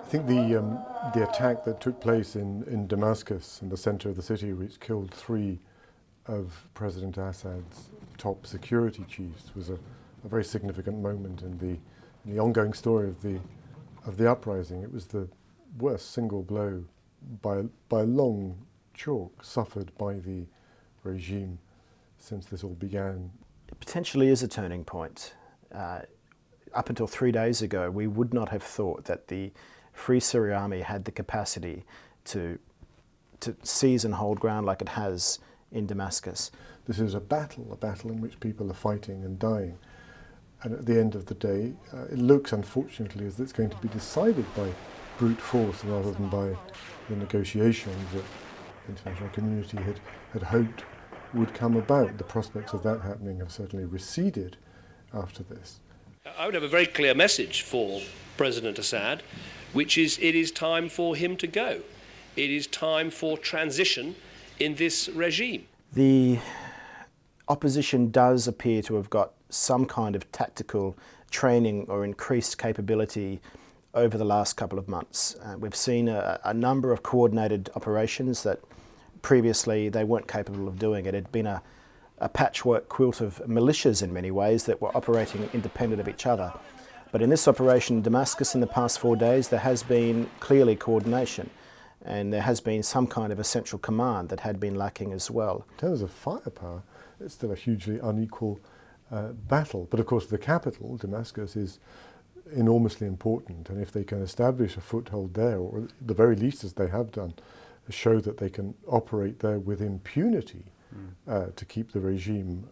I think the attack that took place in Damascus, in the center of the city, which killed 3 of President Assad's top security chiefs, was a very significant moment in the ongoing story of the uprising. It was the worst single blow by a long chalk suffered by the regime since this all began. It potentially is a turning point. Up until 3 days ago, we would not have thought that the Free Syria Army had the capacity to seize and hold ground like it has in Damascus. This is a battle in which people are fighting and dying. And at the end of the day, it looks, unfortunately, as though it's going to be decided by brute force rather than by the negotiations that the international community had hoped would come about. The prospects of that happening have certainly receded after this. I would have a very clear message for President Assad, which is it is time for him to go. It is time for transition in this regime. The opposition does appear to have got some kind of tactical training or increased capability over the last couple of months. We've seen a number of coordinated operations that previously they weren't capable of doing. It had been a patchwork quilt of militias in many ways that were operating independent of each other. But in this operation in Damascus in the past 4 days, there has been clearly coordination, and there has been some kind of a central command that had been lacking as well. In terms of firepower, it's still a hugely unequal battle. But of course the capital, Damascus, is enormously important, and if they can establish a foothold there, or at the very least as they have done, show that they can operate there with impunity to keep the regime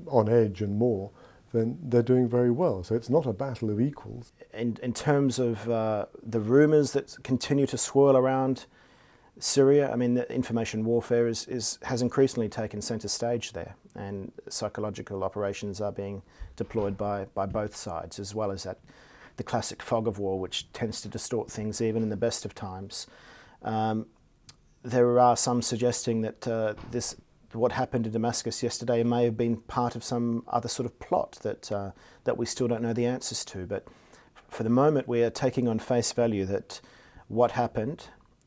on edge and more, then they're doing very well. So it's not a battle of equals. In terms of the rumours that continue to swirl around Syria, I mean, the information warfare has increasingly taken centre stage there, and psychological operations are being deployed by both sides, as well as the classic fog of war, which tends to distort things even in the best of times. There are some suggesting that what happened in Damascus yesterday may have been part of some other sort of plot that we still don't know the answers to. But for the moment, we are taking on face value that what happened,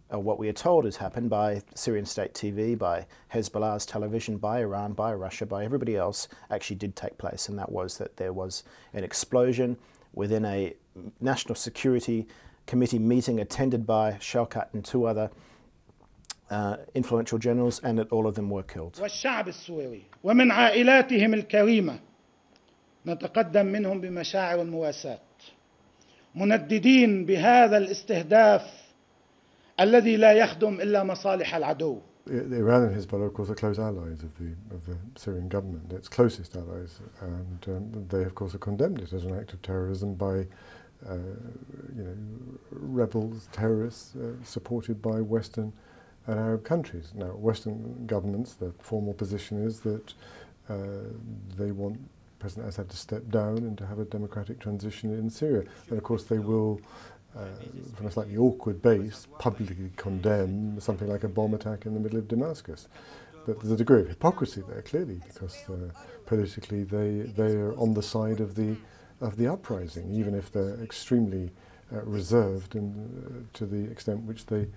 or what we are told has happened by Syrian state TV, by Hezbollah's television, by Iran, by Russia, by everybody else, actually did take place. And that was that there was an explosion within a National Security Committee meeting attended by Shaukat and 2 other influential generals, and that all of them were killed. والشعب السوري ومن عائلاتهم الكريمة نتقدم منهم بمشاعر المواساة منددين بهذا الاستهداف الذي لا يخدم إلا مصالح العدو. The Iran and Hezbollah, of course, are close allies of the Syrian government, its closest allies, and they, of course, have condemned it as an act of terrorism by rebels, terrorists, supported by Western and Arab countries. Now, Western governments, the formal position is that they want President Assad to step down and to have a democratic transition in Syria. And of course they will, from a slightly awkward base, publicly condemn something like a bomb attack in the middle of Damascus. But there's a degree of hypocrisy there, clearly, because politically they are on the side of the uprising, even if they're extremely reserved and to the extent which they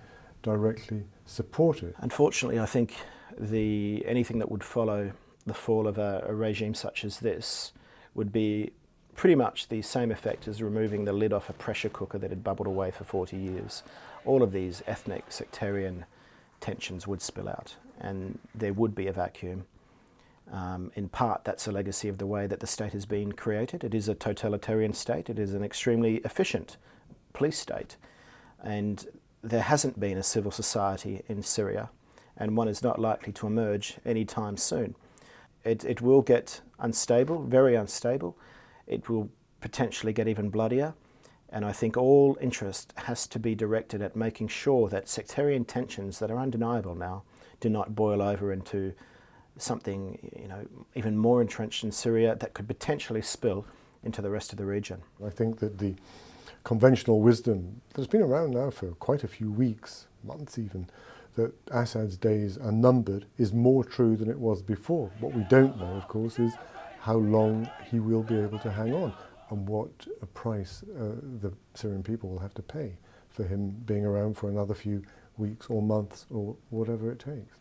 directly support it. Unfortunately, I think anything that would follow the fall of a regime such as this would be pretty much the same effect as removing the lid off a pressure cooker that had bubbled away for 40 years. All of these ethnic, sectarian tensions would spill out, and there would be a vacuum. In part, that's a legacy of the way that the state has been created. It is a totalitarian state. It is an extremely efficient police state, and there hasn't been a civil society in Syria, and one is not likely to emerge anytime soon. It will get unstable, very unstable. It will potentially get even bloodier, and I think all interest has to be directed at making sure that sectarian tensions that are undeniable now do not boil over into something, even more entrenched in Syria that could potentially spill into the rest of the region. I think that the conventional wisdom that's been around now for quite a few weeks, months even, that Assad's days are numbered is more true than it was before. What we don't know, of course, is how long he will be able to hang on and what a price the Syrian people will have to pay for him being around for another few weeks or months or whatever it takes.